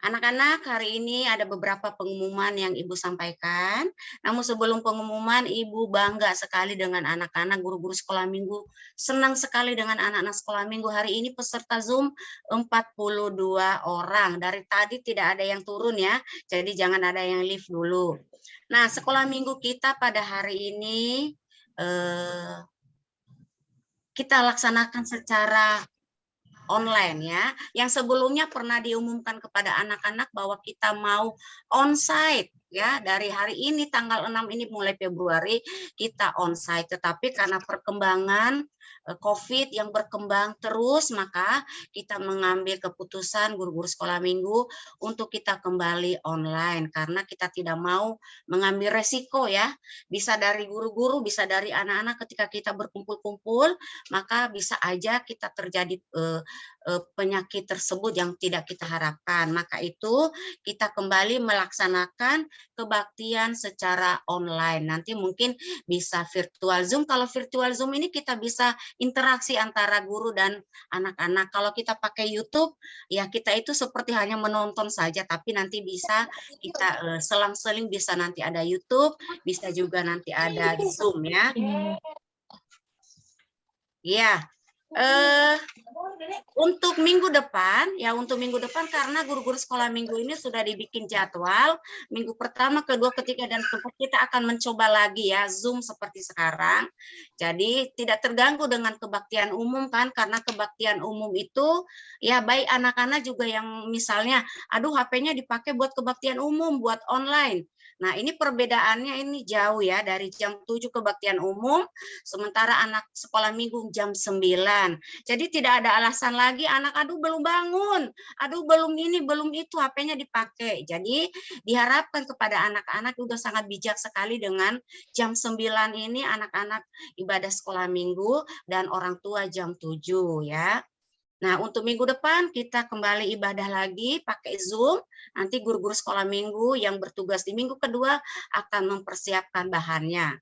anak-anak, hari ini ada beberapa pengumuman yang Ibu sampaikan. Namun sebelum pengumuman, Ibu bangga sekali dengan anak-anak guru-guru sekolah minggu. Senang sekali dengan anak-anak sekolah minggu. Hari ini peserta Zoom 42 orang. Dari tadi tidak ada yang turun ya, jadi jangan ada yang live dulu. Nah, sekolah minggu kita pada hari ini kita laksanakan secara online ya. Yang sebelumnya pernah diumumkan kepada anak-anak bahwa kita mau onsite ya, dari hari ini tanggal 6 ini mulai Februari kita onsite, tetapi karena perkembangan COVID yang berkembang terus, maka kita mengambil keputusan guru-guru sekolah minggu untuk kita kembali online karena kita tidak mau mengambil resiko ya. Bisa dari guru-guru, bisa dari anak-anak ketika kita berkumpul-kumpul, maka bisa aja kita terjadi penyakit tersebut yang tidak kita harapkan. Maka itu kita kembali melaksanakan kebaktian secara online. Nanti mungkin bisa virtual Zoom. Kalau virtual Zoom ini kita bisa interaksi antara guru dan anak-anak. Kalau kita pakai YouTube, ya kita itu seperti hanya menonton saja, tapi nanti bisa kita selang-seling, bisa nanti ada YouTube, bisa juga nanti ada Zoom ya. Ya. Untuk minggu depan karena guru-guru sekolah minggu ini sudah dibikin jadwal minggu pertama, kedua, ketiga, dan keempat kita akan mencoba lagi ya Zoom seperti sekarang. Jadi tidak terganggu dengan kebaktian umum kan, karena kebaktian umum itu ya baik anak-anak juga yang misalnya aduh HP-nya dipakai buat kebaktian umum, buat online. Nah, ini perbedaannya ini jauh ya, dari jam 7 kebaktian umum, sementara anak sekolah minggu jam 9. Jadi tidak ada alasan lagi anak aduh belum bangun, aduh belum ini, belum itu, HP-nya dipakai. Jadi diharapkan kepada anak-anak udah sangat bijak sekali dengan jam 9 ini anak-anak ibadah sekolah minggu dan orang tua jam 7 ya. Nah, untuk minggu depan kita kembali ibadah lagi pakai Zoom. Nanti guru-guru sekolah minggu yang bertugas di minggu kedua akan mempersiapkan bahannya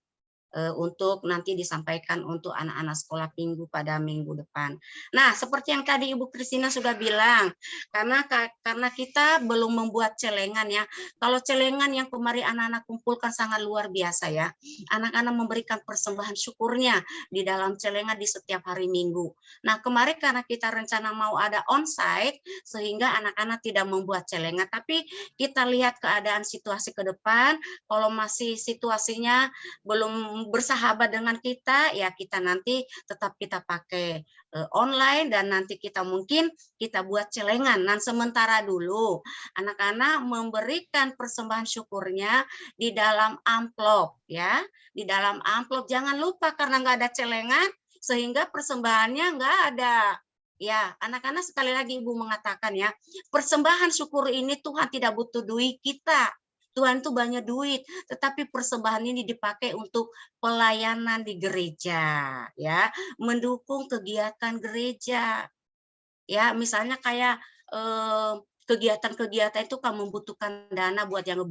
untuk nanti disampaikan untuk anak-anak sekolah minggu pada minggu depan. Nah, seperti yang tadi Ibu Kristina sudah bilang, karena kita belum membuat celengan ya. Kalau celengan yang kemarin anak-anak kumpulkan sangat luar biasa ya. Anak-anak memberikan persembahan syukurnya di dalam celengan di setiap hari Minggu. Nah, kemarin karena kita rencana mau ada onsite, sehingga anak-anak tidak membuat celengan. Tapi kita lihat keadaan situasi ke depan, kalau masih situasinya belum bersahabat dengan kita, ya kita nanti tetap kita pakai online dan nanti kita mungkin kita buat celengan. Nah, sementara dulu anak-anak memberikan persembahan syukurnya di dalam amplop ya, di dalam amplop. Jangan lupa karena nggak ada celengan sehingga persembahannya nggak ada. Ya, anak-anak sekali lagi Ibu mengatakan ya, persembahan syukur ini Tuhan tidak butuh duit kita. Tuhan itu banyak duit, tetapi persembahan ini dipakai untuk pelayanan di gereja, ya, mendukung kegiatan gereja, ya, misalnya kayak kegiatan-kegiatan itu kan membutuhkan dana buat yang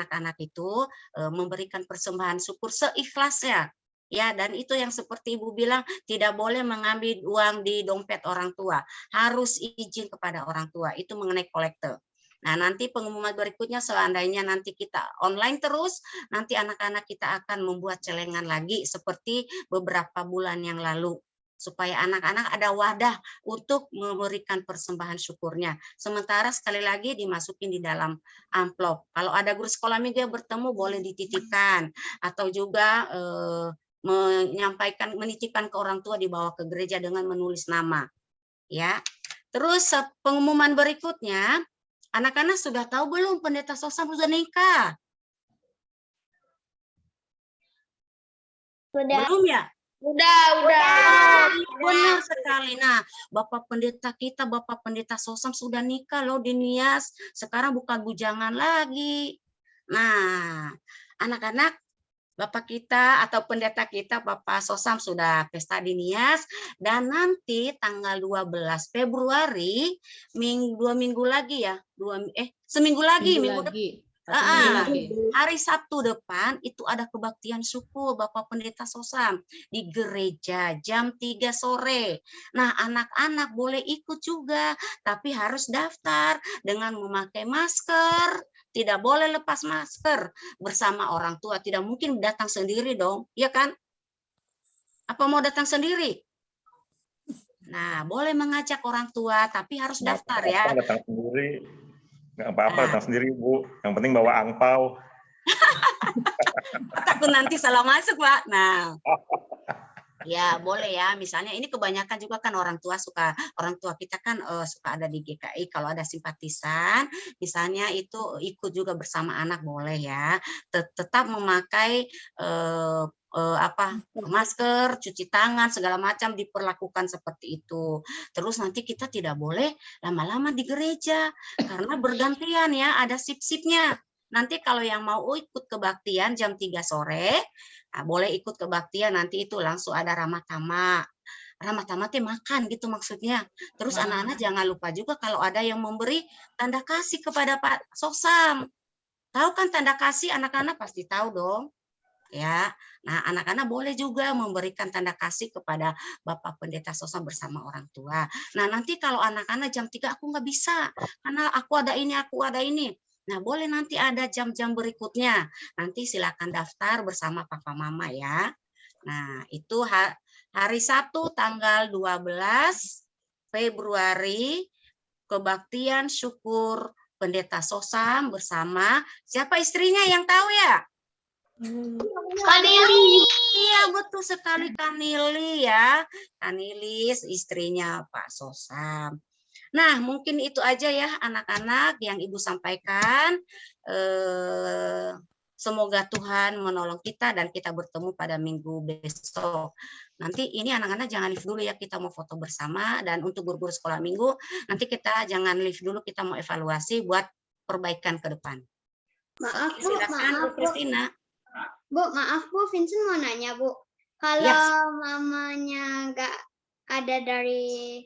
anak itu memberikan persembahan syukur seikhlasnya. Ya, dan itu yang seperti Ibu bilang, tidak boleh mengambil uang di dompet orang tua, harus izin kepada orang tua, itu mengenai kolektor. Nah, nanti pengumuman berikutnya seandainya nanti kita online terus, nanti anak-anak kita akan membuat celengan lagi seperti beberapa bulan yang lalu. Supaya anak-anak ada wadah untuk memberikan persembahan syukurnya. Sementara sekali lagi dimasukin di dalam amplop. Kalau ada guru sekolah minggu yang bertemu boleh dititipkan. Atau juga menitipkan ke orang tua dibawa ke gereja dengan menulis nama. Ya. Terus pengumuman berikutnya, anak-anak sudah tahu belum pendeta Sosam sudah nikah? Belum ya? Udah. Benar sekali. Nah, Bapak Pendeta kita, Bapak Pendeta Sosam sudah nikah loh di Nias. Sekarang bukan bujangan lagi. Nah, anak-anak Bapak kita atau pendeta kita, Bapak Sosam, sudah pesta di Nias, dan nanti tanggal 12 Februari, 2 minggu lagi ya, seminggu lagi, minggu depan. Hari Sabtu depan itu ada kebaktian syukur Bapak Pendeta Sosam di gereja jam 3 sore. Nah, anak-anak boleh ikut juga, tapi harus daftar dengan memakai masker. Tidak boleh lepas masker bersama orang tua. Tidak mungkin datang sendiri dong, ya kan? Apa mau datang sendiri? Nah, boleh mengajak orang tua, tapi harus daftar ya. Datang sendiri. Nggak apa-apa, datang sendiri, Bu. Yang penting bawa angpau. Takut nanti salah masuk, Pak. Nah, ya boleh ya. Misalnya ini kebanyakan juga kan orang tua kita kan suka ada di GKI. Kalau ada simpatisan, misalnya itu ikut juga bersama anak boleh ya. Tetap memakai masker, cuci tangan, segala macam diperlakukan seperti itu. Terus nanti kita tidak boleh lama-lama di gereja karena bergantian ya, ada sip-sipnya. Nanti kalau yang mau ikut kebaktian jam 3 sore, nah, boleh ikut kebaktian, nanti itu langsung ada ramah tamah. Ramah tamah makan gitu maksudnya. Terus anak-anak jangan lupa juga kalau ada yang memberi tanda kasih kepada Pak Sosam. Tahu kan tanda kasih, anak-anak pasti tahu dong. Ya, nah anak-anak boleh juga memberikan tanda kasih kepada Bapak Pendeta Sosam bersama orang tua. Nah nanti kalau anak-anak jam 3 aku nggak bisa, karena aku ada ini. Nah boleh nanti ada jam-jam berikutnya. Nanti silakan daftar bersama Papa Mama ya. Nah itu hari Sabtu tanggal 12 Februari, kebaktian syukur Pendeta Sosam bersama siapa istrinya yang tahu ya? Kanili. Iya betul sekali Kanili ya. Kanilis istrinya Pak Sosam. Nah mungkin itu aja ya anak-anak yang Ibu sampaikan. Semoga Tuhan menolong kita dan kita bertemu pada minggu besok. Nanti ini anak-anak jangan live dulu ya, kita mau foto bersama. Dan untuk guru-guru sekolah minggu, nanti kita jangan live dulu, kita mau evaluasi buat perbaikan ke depan. Maaf Bu, silakan Bu Kristina. Bu, maaf Bu, Vincent mau nanya Bu. Kalau mamanya nggak ada dari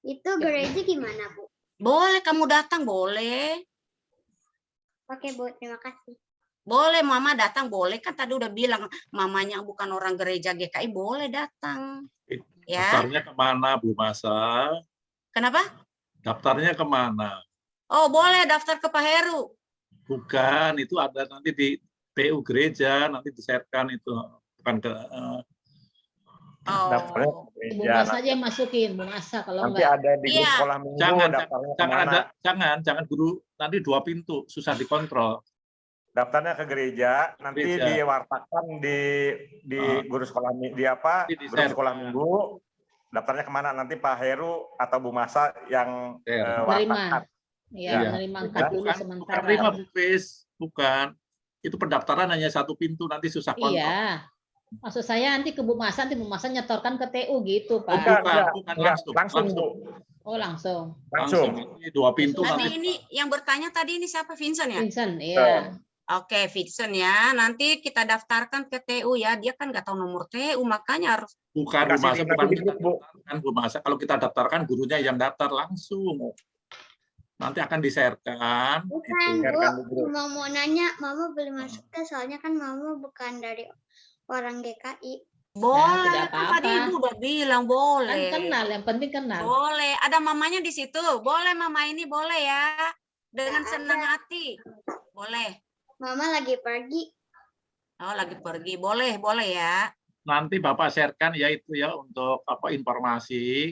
itu gereja gimana Bu? Boleh kamu datang, boleh. Oke Bu, terima kasih. Boleh Mama datang, boleh kan tadi udah bilang mamanya bukan orang gereja GKI, boleh datang. Ya. Daftarnya kemana Bu Masa? Kenapa? Daftarnya kemana? Oh boleh daftar ke Pak Heru. Bukan, itu ada nanti di PU gereja, nanti diserahkan itu bukan ke Ibu Masa aja yang masukin, Bu Masa kalau nanti enggak. ada di grup sekolah minggu, jangan guru, nanti 2 pintu, susah dikontrol. Daftarnya ke gereja, nanti diwartakan di guru sekolah guru sekolah minggu. Daftarnya kemana? Nanti Pak Heru atau Bu Masa yang wartakan. Iya, menerima angkat dulu sementara. Bukan. Itu pendaftaran hanya 1 pintu, nanti susah kontrol. Iya. Maksud saya nanti ke Bu Masa, nanti Bu Masa nyetorkan ke TU gitu, Pak. Bukan langsung, Bu. Oh, langsung. Langsung. 2 pintu. Tadi ini yang bertanya tadi ini siapa? Vincent ya? Vincent, iya. Oke, Vincent ya. Nanti kita daftarkan ke TU ya. Dia kan nggak tahu nomor TU, makanya harus. Bukan, Bu Masa, bukan kita daftarkan, Bu Masa. Kalau kita daftarkan, gurunya yang daftar langsung. Nanti akan di-share-kan. Bukan, Bu. Mau nanya, Mama boleh masuk ke, soalnya kan Mama bukan dari orang GKI. Boleh, kan tadi Ibu udah bilang boleh. Kan kenal, yang penting kenal. Boleh, ada mamanya di situ. Boleh Mama ini, boleh ya. Dengan senang hati. Boleh. Mama lagi pergi. Oh, lagi pergi. Boleh ya. Nanti Bapak share-kan ya itu ya untuk informasi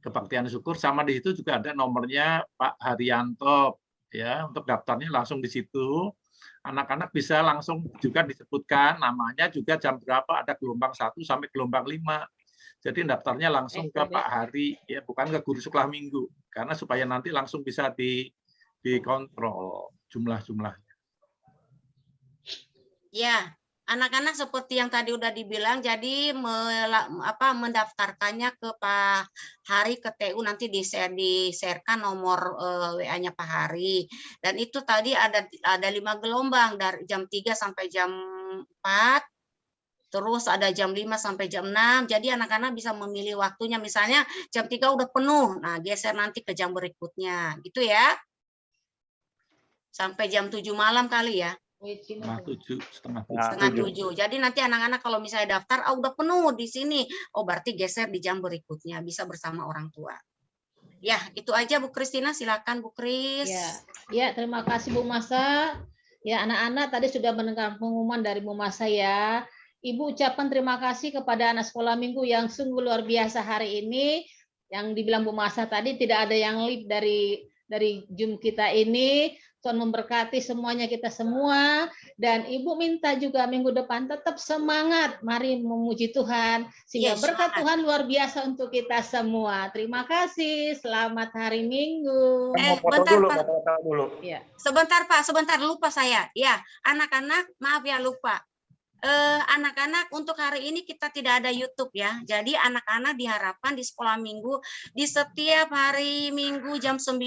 kebaktian syukur, sama di situ juga ada nomornya Pak Haryanto ya, untuk daftarnya langsung di situ. Anak-anak bisa langsung juga disebutkan namanya juga jam berapa, ada gelombang 1 sampai gelombang 5. Jadi daftarnya langsung ke Pak Hari ya, bukan ke guru sekolah minggu, karena supaya nanti langsung bisa dikontrol jumlah-jumlahnya. Ya, anak-anak seperti yang tadi udah dibilang, jadi mendaftarkannya ke Pak Hari ke TU, nanti di-share-kan nomor WA-nya Pak Hari. Dan itu tadi ada 5 gelombang dari jam 3 sampai jam 4, terus ada jam 5 sampai jam 6. Jadi anak-anak bisa memilih waktunya. Misalnya jam 3 udah penuh. Nah, geser nanti ke jam berikutnya. Gitu ya. Sampai jam 7 malam kali ya. Setengah 7. Jadi nanti anak-anak kalau misalnya daftar, udah penuh di sini. Oh, berarti geser di jam berikutnya. Bisa bersama orang tua. Ya, itu aja Bu Kristina. Silakan Bu Kris. Ya, terima kasih Bu Masa. Ya, anak-anak tadi sudah mendengar pengumuman dari Bu Masa ya. Ibu ucapkan terima kasih kepada anak sekolah minggu yang sungguh luar biasa hari ini. Yang dibilang Bu Masa tadi tidak ada yang live dari Zoom kita ini. Tuhan memberkati semuanya kita semua. Dan Ibu minta juga minggu depan tetap semangat. Mari memuji Tuhan. Sehingga berkat Tuhan luar biasa untuk kita semua. Terima kasih. Selamat hari Minggu. Bentar, Pak. Ya. Sebentar lupa saya. Ya, anak-anak maaf ya lupa. Anak-anak untuk hari ini kita tidak ada YouTube ya. Jadi anak-anak diharapkan di sekolah minggu di setiap hari Minggu jam 9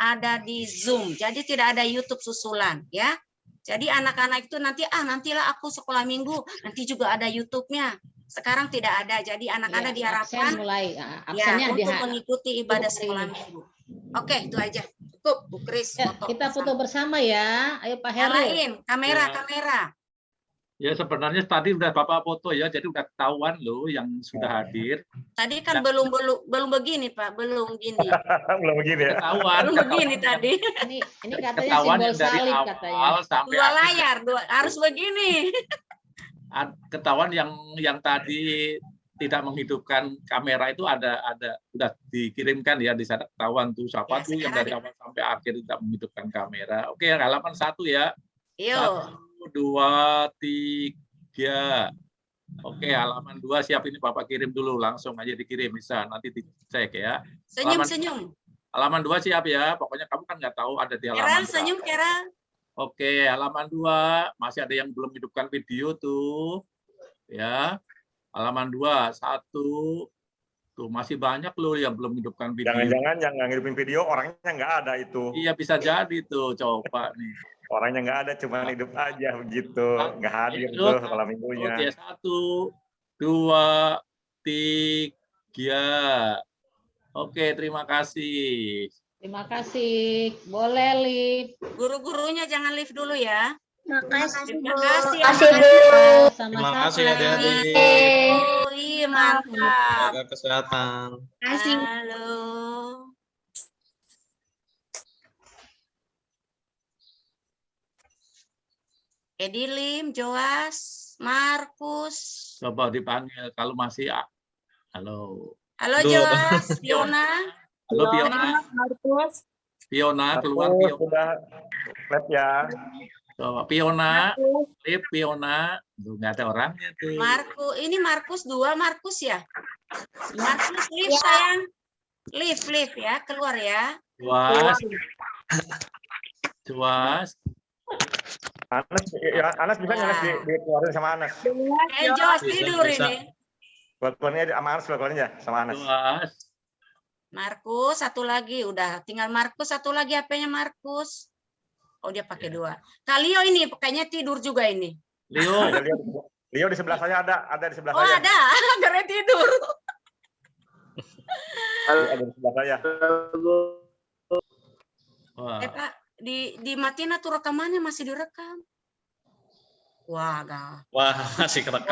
ada di Zoom. Jadi tidak ada YouTube susulan ya. Jadi anak-anak itu nantilah aku sekolah minggu, nanti juga ada YouTube-nya. Sekarang tidak ada. Jadi anak-anak diharapkan untuk mengikuti ibadah sekolah minggu. Oke, itu aja. Cukup Bu Kris. Kita foto bersama ya. Ayo Pak Heru. Nyalain kamera. Ya sebenarnya tadi udah Bapak foto ya, jadi udah ketahuan loh yang sudah hadir. Tadi kan belum begini Pak, belum gini. Belum begini ya. Ketahuan. Belum begini tadi. Ini katanya simbol salib katanya. Dua layar, harus begini. Ketahuan yang tadi tidak menghidupkan kamera itu ada udah dikirimkan ya, di sana ketahuan tuh siapa tuh yang dari awal sampai akhir tidak menghidupkan kamera. Oke, halaman 1 ya. Yuk. 1, 2, 3. Oke, halaman 2 siap, ini Bapak kirim dulu, langsung aja dikirim, bisa nanti dicek ya. Senyum. Halaman 2 siap ya, pokoknya kamu kan nggak tahu ada di halaman. Senyum, Kera. Oke, halaman 2 masih ada yang belum hidupkan video tuh, ya. Halaman 2, 1, tuh masih banyak loh yang belum hidupkan video. Jangan-jangan yang nggak hidupin video orangnya nggak ada itu. Iya bisa jadi tuh, coba nih. Orangnya nggak ada, cuma hidup aja begitu, nggak hadir tuh sekolah minggunya. Oke, 1, 2, 3. Oke, terima kasih. Terima kasih. Boleh live. Guru-gurunya jangan live dulu ya. Terima kasih. Terima kasih adik-adik. Iya, mantap. Jaga kesehatan. Halo. Edilim, Joas, Markus. Coba dipanggil kalau masih. Halo. Halo Joas, Fiona. Halo Fiona. Markus. Fiona keluar Sudah live ya. Coba Fiona, live Fiona. Tuh nggak ada orangnya tuh. Ini Markus 2, Markus ya. Markus live sayang. Live ya, keluar ya. Juas. Anas bisa nggak dikeluarin sama Anas? Joas tidur ini. Keluarnya sama Anas, keluarnya sama Anas. Markus satu lagi, udah tinggal Markus satu lagi, HP-nya Markus. Oh dia pakai 2. Kalio ini kayaknya tidur juga ini. Leo di sebelah saya ada di sebelah saya. Oh ada, karena tidur. Ada di sebelah saya. Pak, di Matina tuh rekamannya masih direkam. Wah, masih kerekam.